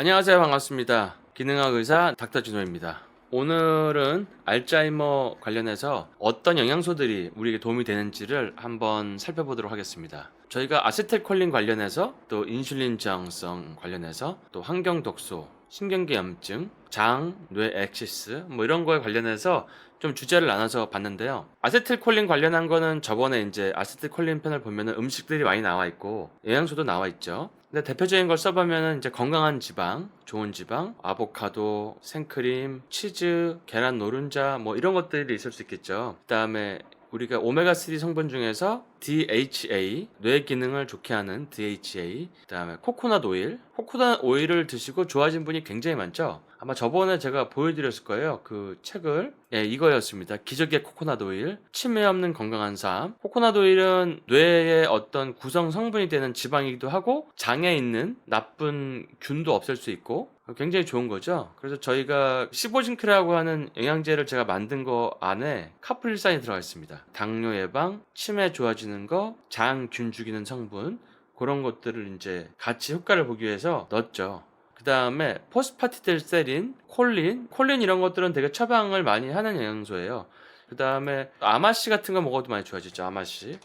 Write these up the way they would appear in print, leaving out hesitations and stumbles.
안녕하세요. 반갑습니다. 기능학 의사 닥터진호입니다. 오늘은 알츠하이머 관련해서 어떤 영양소들이 우리에게 도움이 되는지를 한번 살펴보도록 하겠습니다. 저희가 아세틸콜린 관련해서 또 인슐린 저항성 관련해서 또 환경독소, 신경계 염증, 장, 뇌 엑시스 뭐 이런 거에 관련해서 좀 주제를 나눠서 봤는데요. 아세틸콜린 관련한 거는 저번에 이제 아세틸콜린 편을 보면은 음식들이 많이 나와 있고 영양소도 나와 있죠. 근데 대표적인 걸 써보면은 이제 건강한 지방, 좋은 지방, 아보카도, 생크림, 치즈, 계란 노른자 뭐 이런 것들이 있을 수 있겠죠. 그 다음에 우리가 오메가3 성분 중에서 DHA, 뇌 기능을 좋게 하는 DHA, 그 다음에 코코넛 오일을 드시고 좋아진 분이 굉장히 많죠. 아마 저번에 제가 보여드렸을 거예요. 그 책을. 예, 이거였습니다. 기적의 코코넛 오일, 치매 없는 건강한 삶. 코코넛 오일은 뇌의 어떤 구성 성분이 되는 지방이기도 하고 장에 있는 나쁜 균도 없앨 수 있고 굉장히 좋은 거죠. 그래서 저희가 15징크라고 하는 영양제를 제가 만든 거 안에 카프릴산이 들어가 있습니다. 당뇨 예방, 치매 좋아지는 거, 장균 죽이는 성분 그런 것들을 이제 같이 효과를 보기 위해서 넣었죠. 그 다음에 포스파티딜세린, 콜린 이런 것들은 되게 처방을 많이 하는 영양소예요. 그 다음에 아마씨 같은 거 먹어도 많이 좋아지죠.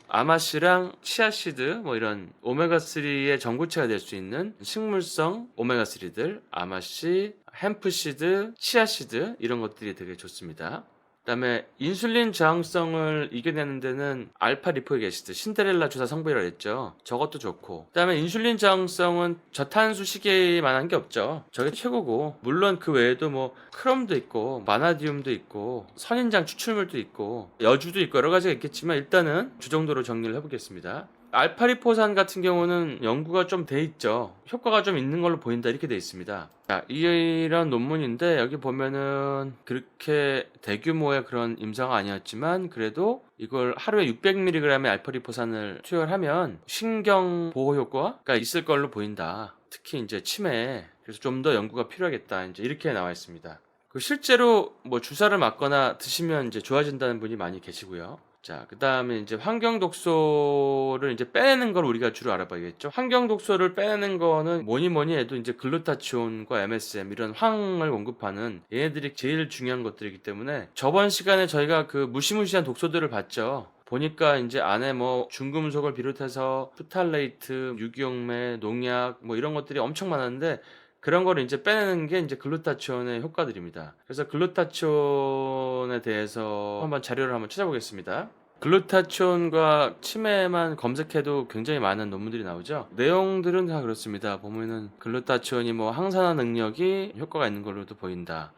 아마씨랑 치아씨드 뭐 이런 오메가3의 전구체가 될 수 있는 식물성 오메가3들 아마씨, 햄프씨드, 치아씨드 이런 것들이 되게 좋습니다. 그 다음에 인슐린 저항성을 이겨내는 데는 알파 리포익 애시드, 신데렐라 주사 성분이라고 했죠. 저것도 좋고. 그 다음에 인슐린 저항성은 저탄수 시계만한 게 없죠. 저게 최고고. 물론 그 외에도 뭐 크롬도 있고 마나디움도 있고 선인장 추출물도 있고 여주도 있고 여러 가지가 있겠지만 일단은 주 정도로 정리를 해보겠습니다. 알파리포산 같은 경우는 연구가 좀 돼 있죠. 효과가 좀 있는 걸로 보인다 이렇게 돼 있습니다. 자, 이런 논문인데 여기 보면은 그렇게 대규모의 그런 임상은 아니었지만 그래도 이걸 하루에 600mg의 알파리포산을 투여하면 신경 보호 효과가 있을 걸로 보인다. 특히 이제 치매에. 그래서 좀 더 연구가 필요하겠다. 이제 이렇게 나와 있습니다. 실제로 뭐 주사를 맞거나 드시면 이제 좋아진다는 분이 많이 계시고요. 자, 그 다음에 이제 환경 독소를 이제 빼내는 걸 우리가 주로 알아봐야겠죠. 환경 독소를 빼내는 거는 뭐니 해도 이제 글루타치온과 MSM 이런 황을 공급하는 얘네들이 제일 중요한 것들이기 때문에 저번 시간에 저희가 그 무시무시한 독소들을 봤죠. 보니까 이제 안에 뭐 중금속을 비롯해서 프탈레이트, 유기용매, 농약 뭐 이런 것들이 엄청 많았는데 그런 거를 이제 빼내는 게 이제 글루타치온의 효과들입니다. 그래서 글루타치온에 대해서 한번 자료를 한번 찾아보겠습니다. 글루타치온과 치매만 검색해도 굉장히 많은 논문들이 나오죠. 내용들은 다 그렇습니다. 보면은 글루타치온이 뭐 항산화 능력이 효과가 있는 걸로도 보인다.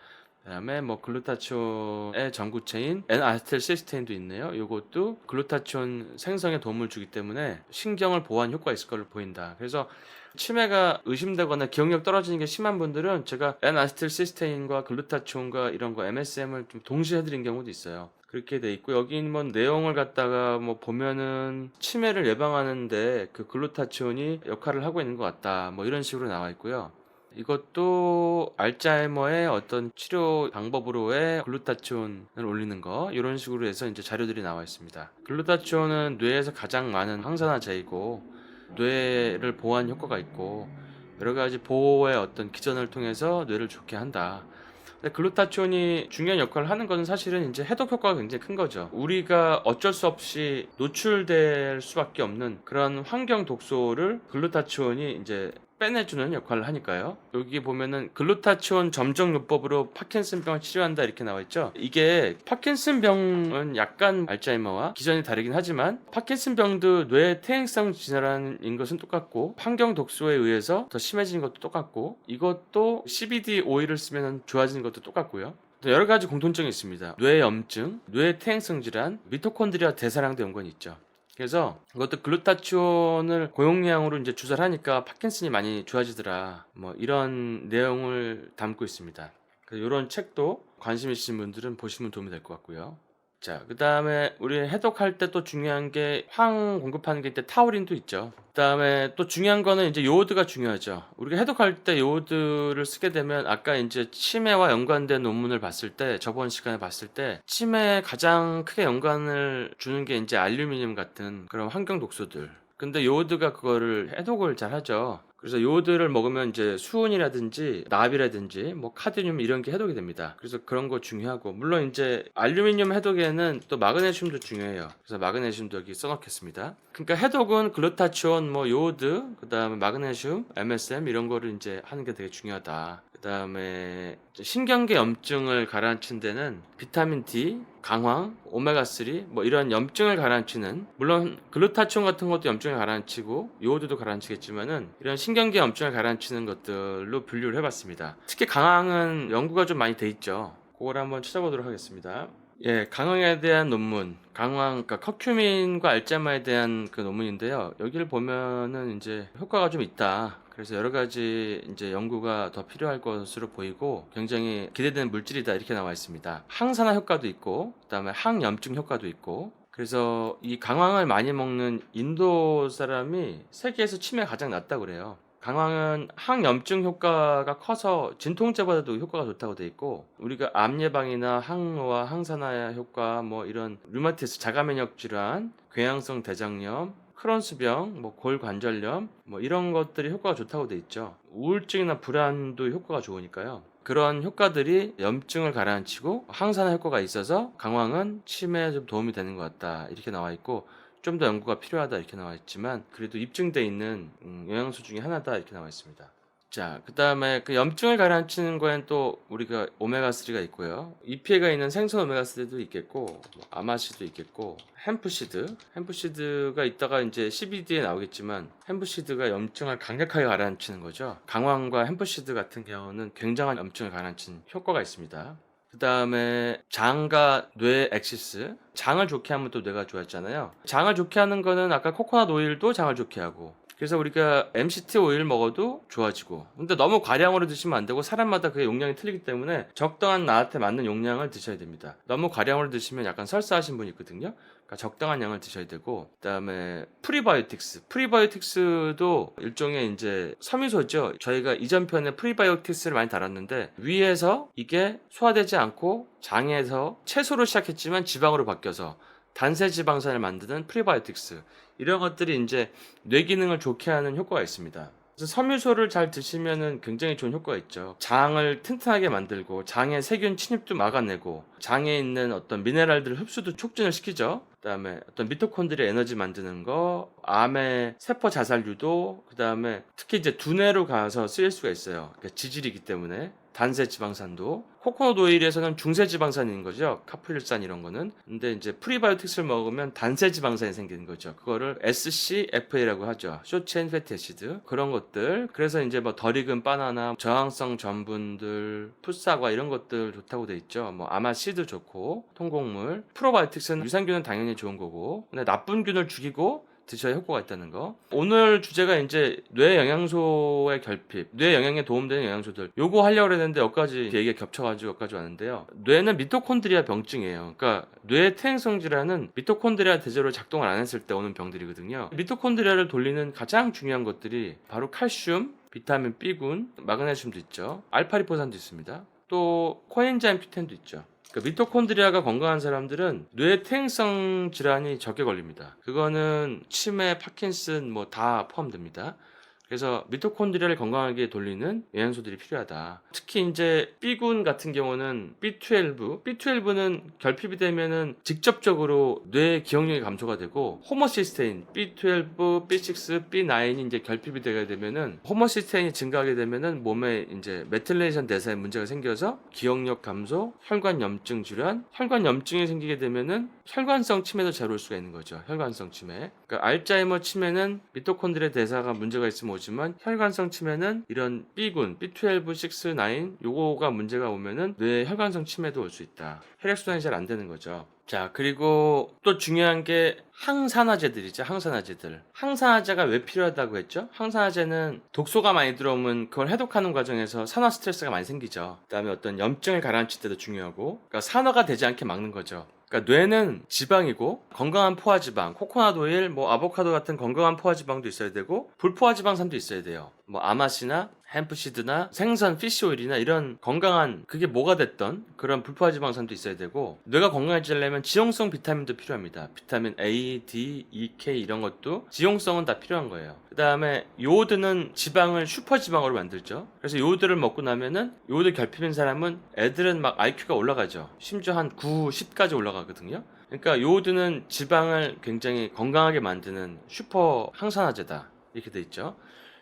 그다음에 뭐 글루타치온의 전구체인 N-아세틸시스테인도 있네요. 이것도 글루타치온 생성에 도움을 주기 때문에 신경을 보호하는 효과가 있을 걸로 보인다. 그래서 치매가 의심되거나 기억력 떨어지는 게 심한 분들은 제가 N-아세틸시스테인과 글루타치온과 이런 거 MSM을 좀 동시에 해드린 경우도 있어요. 그렇게 돼 있고 여기 뭐 내용을 갖다가 뭐 보면은 치매를 예방하는데 그 글루타치온이 역할을 하고 있는 것 같다. 뭐 이런 식으로 나와 있고요. 이것도 알츠하이머의 어떤 치료 방법으로의 글루타치온을 올리는 거 이런 식으로 해서 이제 자료들이 나와 있습니다. 글루타치온은 뇌에서 가장 많은 항산화제이고 뇌를 보호하는 효과가 있고 여러 가지 보호의 어떤 기전을 통해서 뇌를 좋게 한다. 근데 글루타치온이 중요한 역할을 하는 것은 사실은 이제 해독 효과가 굉장히 큰 거죠. 우리가 어쩔 수 없이 노출될 수밖에 없는 그런 환경 독소를 글루타치온이 이제 빼내주는 역할을 하니까요. 여기 보면은 글루타치온 점정요법으로 파킨슨병을 치료한다 이렇게 나와 있죠. 이게 파킨슨병은 약간 알츠하이머와 기전이 다르긴 하지만 파킨슨병도 뇌 퇴행성 질환인 것은 똑같고 환경 독소에 의해서 더 심해지는 것도 똑같고 이것도 CBD 오일을 쓰면 좋아지는 것도 똑같고요. 여러 가지 공통점이 있습니다. 뇌 염증, 뇌 퇴행성 질환, 미토콘드리아 대사량도 연관이 있죠. 그래서 이것도 글루타치온을 고용량으로 이제 주사를 하니까 파킨슨이 많이 좋아지더라. 뭐 이런 내용을 담고 있습니다. 그래서 이런 책도 관심 있으신 분들은 보시면 도움이 될 것 같고요. 자, 그 다음에 우리 해독할 때 또 중요한 게 황 공급하는 게 이제 타우린도 있죠. 그 다음에 또 중요한 거는 이제 요오드가 중요하죠. 우리가 해독할 때 요오드를 쓰게 되면 아까 이제 치매와 연관된 논문을 봤을 때 저번 시간에 봤을 때 치매에 가장 크게 연관을 주는 게 이제 알루미늄 같은 그런 환경 독소들. 근데 요오드가 그거를 해독을 잘 하죠. 그래서 요오드를 먹으면 이제 수은이라든지 납이라든지 뭐 카드뮴 이런 게 해독이 됩니다. 그래서 그런 거 중요하고, 물론 이제 알루미늄 해독에는 또 마그네슘도 중요해요. 그래서 마그네슘도 여기 써놓겠습니다. 그러니까 해독은 글루타치온, 뭐 요오드, 그다음에 마그네슘, MSM 이런 거를 이제 하는 게 되게 중요하다. 그다음에 신경계 염증을 가라앉힌 데는 비타민 D, 강황, 오메가3 뭐 이런 염증을 가라앉히는, 물론 글루타치온 같은 것도 염증을 가라앉히고 요오드도 가라앉히겠지만은 이런 신경계 염증을 가라앉히는 것들로 분류를 해봤습니다. 특히 강황은 연구가 좀 많이 돼 있죠. 그걸 한번 찾아보도록 하겠습니다. 예, 강황에 대한 논문, 강황, 그러니까 커큐민과 알츠하이머에 대한 그 논문인데요. 여기를 보면은 이제 효과가 좀 있다. 그래서 여러 가지 이제 연구가 더 필요할 것으로 보이고 굉장히 기대되는 물질이다 이렇게 나와 있습니다. 항산화 효과도 있고, 그다음에 항염증 효과도 있고. 그래서 이 강황을 많이 먹는 인도 사람이 세계에서 치매가 가장 낮다고 그래요. 강황은 항염증 효과가 커서 진통제보다도 효과가 좋다고 돼 있고, 우리가 암 예방이나 항노화, 항산화 효과, 뭐 이런 류마티스, 자가면역 질환, 궤양성 대장염, 크론스병, 뭐 골관절염, 뭐 이런 것들이 효과가 좋다고 돼 있죠. 우울증이나 불안도 효과가 좋으니까요. 그런 효과들이 염증을 가라앉히고 항산화 효과가 있어서 강황은 치매에 좀 도움이 되는 것 같다 이렇게 나와 있고, 좀 더 연구가 필요하다 이렇게 나와 있지만 그래도 입증돼 있는 영양소 중에 하나다 이렇게 나와 있습니다. 자, 그 다음에 그 염증을 가라앉히는 거엔 또 우리가 오메가3가 있고요. EPA가 있는 생선 오메가3도 있겠고, 뭐 아마시도 있겠고, 햄프시드가 있다가 이제 CBD에 나오겠지만, 햄프시드가 염증을 강력하게 가라앉히는 거죠. 강황과 햄프시드 같은 경우는 굉장한 염증을 가라앉히는 효과가 있습니다. 그 다음에 장과 뇌 엑시스, 장을 좋게 하면 또 뇌가 좋아지잖아요. 장을 좋게 하는 거는 아까 코코넛 오일도 장을 좋게 하고, 그래서 우리가 MCT 오일 먹어도 좋아지고, 근데 너무 과량으로 드시면 안 되고 사람마다 그 용량이 틀리기 때문에 적당한 나한테 맞는 용량을 드셔야 됩니다. 너무 과량으로 드시면 약간 설사하신 분이 있거든요. 그러니까 적당한 양을 드셔야 되고, 그다음에 프리바이오틱스도 일종의 이제 섬유소죠. 저희가 이전 편에 프리바이오틱스를 많이 다뤘는데, 위에서 이게 소화되지 않고 장에서 채소로 시작했지만 지방으로 바뀌어서 단세 지방산을 만드는 프리바이오틱스, 이런 것들이 이제 뇌 기능을 좋게 하는 효과가 있습니다. 그래서 섬유소를 잘 드시면은 굉장히 좋은 효과가 있죠. 장을 튼튼하게 만들고 장의 세균 침입도 막아내고 장에 있는 어떤 미네랄들 흡수도 촉진을 시키죠. 그다음에 어떤 미토콘드리아 에너지 만드는 거, 암의 세포 자살 유도, 그다음에 특히 이제 두뇌로 가서 쓰일 수가 있어요. 그러니까 지질이기 때문에. 단세 지방산도, 코코넛 오일에서는 중세 지방산인 거죠. 카프릴산 이런 거는. 근데 이제 프리바이오틱스를 먹으면 단세 지방산이 생기는 거죠. 그거를 SCFA라고 하죠. 숏체인 패티 애시드. 그런 것들. 그래서 이제 뭐 덜 익은 바나나, 저항성 전분들, 풋사과 이런 것들 좋다고 돼 있죠. 뭐 아마씨도 좋고, 통곡물. 프로바이오틱스는 유산균은 당연히 좋은 거고, 근데 나쁜 균을 죽이고 드셔야 효과가 있다는 거. 오늘 주제가 이제 뇌 영양소의 결핍, 뇌 영양에 도움되는 영양소들. 요거 하려고 했는데 여기까지 얘기가 겹쳐가지고 여기까지 왔는데요. 뇌는 미토콘드리아 병증이에요. 그러니까 뇌 퇴행성 질환은 미토콘드리아 대제로 작동을 안 했을 때 오는 병들이거든요. 미토콘드리아를 돌리는 가장 중요한 것들이 바로 칼슘, 비타민 B군, 마그네슘도 있죠. 알파리포산도 있습니다. 또 코엔자임 Q10도 있죠. 그러니까 미토콘드리아가 건강한 사람들은 뇌 퇴행성 질환이 적게 걸립니다. 그거는 치매, 파킨슨 뭐 다 포함됩니다. 그래서 미토콘드리아를 건강하게 돌리는 영양소들이 필요하다. 특히 이제 B군 같은 경우는 B12는 결핍이 되면은 직접적으로 뇌 기억력이 감소가 되고, 호모시스테인 B12, B6, B9이 이제 결핍이 되게 되면은 호모시스테인이 증가하게 되면은 몸에 이제 메틸레이션 대사에 문제가 생겨서 기억력 감소, 혈관 염증 질환, 혈관 염증이 생기게 되면은 혈관성 치매도 잘 올 수가 있는 거죠. 혈관성 치매. 그러니까 알츠하이머 치매는 미토콘드리아 대사가 문제가 있으면 오지만, 혈관성 치매는 이런 B군, B12, 6, 9 요거가 문제가 오면은 뇌 혈관성 치매도 올 수 있다. 혈액순환이 잘 안 되는 거죠. 자, 그리고 또 중요한 게 항산화제들이죠. 항산화제가 왜 필요하다고 했죠? 항산화제는 독소가 많이 들어오면 그걸 해독하는 과정에서 산화 스트레스가 많이 생기죠. 그다음에 어떤 염증을 가라앉힐 때도 중요하고, 그러니까 산화가 되지 않게 막는 거죠. 그러니까 뇌는 지방이고, 건강한 포화지방, 코코넛 오일, 뭐 아보카도 같은 건강한 포화지방도 있어야 되고, 불포화지방산도 있어야 돼요. 뭐 아마시나 햄프시드나 생선, 피쉬오일이나 이런 건강한 그게 뭐가 됐던 그런 불포화지방산도 있어야 되고, 뇌가 건강해지려면 지용성 비타민도 필요합니다. 비타민 A, D, E, K 이런 것도 지용성은 다 필요한 거예요. 그 다음에 요오드는 지방을 슈퍼지방으로 만들죠. 그래서 요오드를 먹고 나면은 요오드 결핍인 사람은 애들은 막 IQ가 올라가죠. 심지어 한 9, 10까지 올라가거든요. 그러니까 요오드는 지방을 굉장히 건강하게 만드는 슈퍼 항산화제다 이렇게 돼 있죠.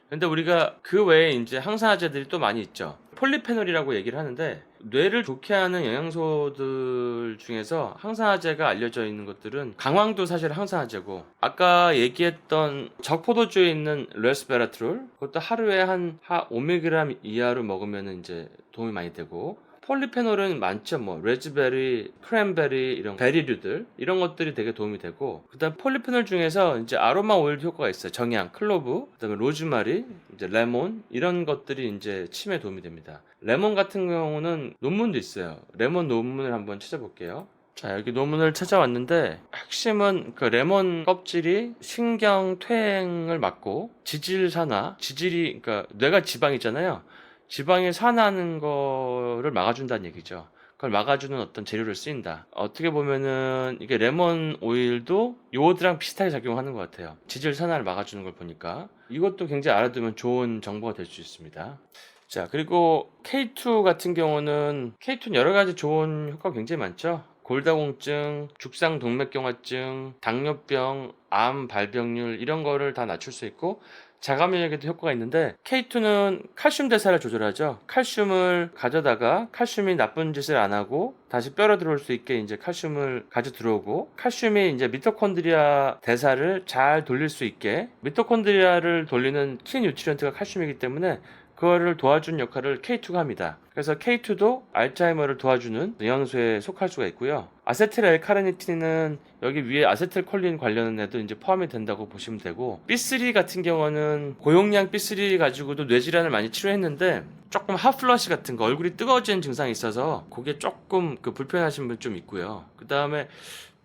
근데 우리가 그 외에 이제 항산화제들이 또 많이 있죠. 폴리페놀이라고 얘기를 하는데, 뇌를 좋게 하는 영양소들 중에서 항산화제가 알려져 있는 것들은 강황도 사실 항산화제고, 아까 얘기했던 적포도주에 있는 레스베라트롤, 그것도 하루에 한 5mg 이하로 먹으면 이제 도움이 많이 되고, 폴리페놀은 많죠. 뭐 레즈베리, 크랜베리 이런 베리류들 이런 것들이 되게 도움이 되고, 그다음 폴리페놀 중에서 이제 아로마 오일 효과가 있어요. 정향, 클로브, 그다음에 로즈마리, 이제 레몬 이런 것들이 이제 치매에 도움이 됩니다. 레몬 같은 경우는 논문도 있어요. 레몬 논문을 한번 찾아볼게요. 자, 여기 논문을 찾아왔는데, 핵심은 그 레몬 껍질이 신경 퇴행을 막고 지질산화, 지질이 그러니까 뇌가 지방이잖아요. 지방이 산화하는 거를 막아준다는 얘기죠. 그걸 막아주는 어떤 재료를 쓰인다. 어떻게 보면은 이게 레몬 오일도 요오드랑 비슷하게 작용하는 것 같아요. 지질 산화를 막아주는 걸 보니까 이것도 굉장히 알아두면 좋은 정보가 될 수 있습니다. 자, 그리고 K2 같은 경우는 K2는 여러 가지 좋은 효과가 굉장히 많죠. 골다공증, 죽상동맥경화증, 당뇨병, 암 발병률 이런 거를 다 낮출 수 있고, 자가면역에도 효과가 있는데, K2는 칼슘 대사를 조절하죠. 칼슘을 가져다가 칼슘이 나쁜 짓을 안 하고 다시 뼈로 들어올 수 있게 이제 칼슘을 가져 들어오고, 칼슘이 이제 미토콘드리아 대사를 잘 돌릴 수 있게, 미토콘드리아를 돌리는 키 뉴트리언트가 칼슘이기 때문에 그거를 도와준 역할을 K2가 합니다. 그래서 K2도 알츠하이머를 도와주는 영양소에 속할 수가 있고요. 아세틸 L카르니틴은 여기 위에 아세틸콜린 관련해도 이제 포함이 된다고 보시면 되고, B3 같은 경우는 고용량 B3 가지고도 뇌질환을 많이 치료했는데, 조금 핫플러시 같은 거, 얼굴이 뜨거워지는 증상이 있어서 그게 조금 그 불편하신 분 좀 있고요. 그 다음에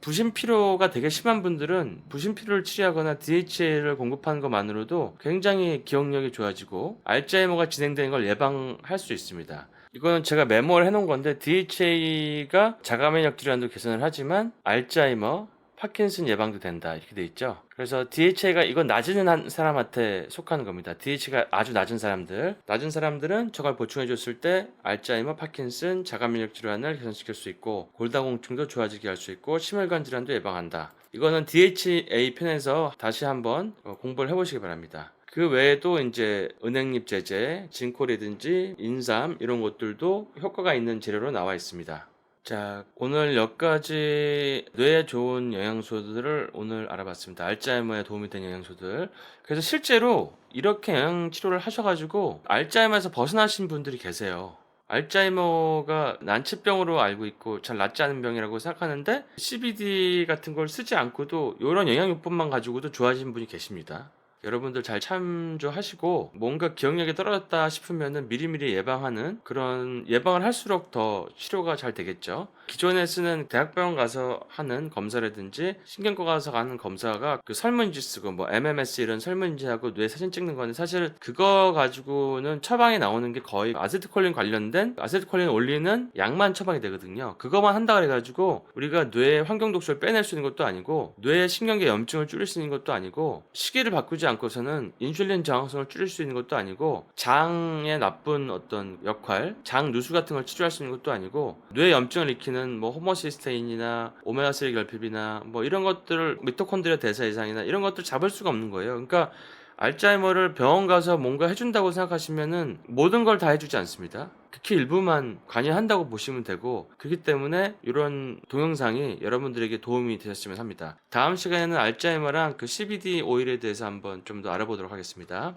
부신피로가 되게 심한 분들은 부신피로를 치료하거나 DHA를 공급하는 것만으로도 굉장히 기억력이 좋아지고 알츠하이머가 진행되는 걸 예방할 수 있습니다. 이거는 제가 메모를 해놓은 건데, DHA가 자가면역 질환도 개선을 하지만 알츠하이머, 파킨슨 예방도 된다 이렇게 돼 있죠. 그래서 DHA가 이건 낮은 사람한테 속하는 겁니다. DHA가 아주 낮은 사람들은 저걸 보충해 줬을 때 알츠하이머, 파킨슨, 자가면역 질환을 개선시킬 수 있고, 골다공증도 좋아지게 할 수 있고, 심혈관 질환도 예방한다. 이거는 DHA 편에서 다시 한번 공부를 해보시기 바랍니다. 그 외에도 이제 은행잎 제제, 진콜이든지 인삼 이런 것들도 효과가 있는 재료로 나와 있습니다. 자, 오늘 몇 가지 뇌에 좋은 영양소들을 오늘 알아봤습니다. 알츠하이머에 도움이 되는 영양소들. 그래서 실제로 이렇게 영양 치료를 하셔가지고 알츠하이머에서 벗어나신 분들이 계세요. 알츠하이머가 난치병으로 알고 있고 잘 낫지 않은 병이라고 생각하는데, CBD 같은 걸 쓰지 않고도 이런 영양요법만 가지고도 좋아진 분이 계십니다. 여러분들 잘 참조하시고, 뭔가 기억력이 떨어졌다 싶으면은 미리미리 예방하는, 그런 예방을 할수록 더 치료가 잘 되겠죠. 기존에 쓰는 대학병원 가서 하는 검사라든지 신경과 가서 하는 검사가 그 설문지 쓰고 뭐 MMS 이런 설문지하고 뇌 사진 찍는 거는 사실 그거 가지고는 처방이 나오는 게 거의 아세트콜린 관련된 아세트콜린 올리는 약만 처방이 되거든요. 그거만 한다 그래가지고 우리가 뇌의 환경 독소를 빼낼 수 있는 것도 아니고, 뇌의 신경계 염증을 줄일 수 있는 것도 아니고, 시기를 바꾸지 않고서는 인슐린 저항성을 줄일 수 있는 것도 아니고, 장의 나쁜 어떤 역할, 장 누수 같은 걸 치료할 수 있는 것도 아니고, 뇌 염증을 일으키는 뭐 호모시스테인이나 오메가3 결핍이나 뭐 이런 것들을, 미토콘드리아 대사 이상이나 이런 것들 잡을 수가 없는 거예요. 그러니까 알츠하이머를 병원 가서 뭔가 해준다고 생각하시면은 모든 걸 다 해주지 않습니다. 극히 일부만 관여한다고 보시면 되고, 그렇기 때문에 이런 동영상이 여러분들에게 도움이 되셨으면 합니다. 다음 시간에는 알츠하이머랑 그 CBD 오일에 대해서 한번 좀 더 알아보도록 하겠습니다.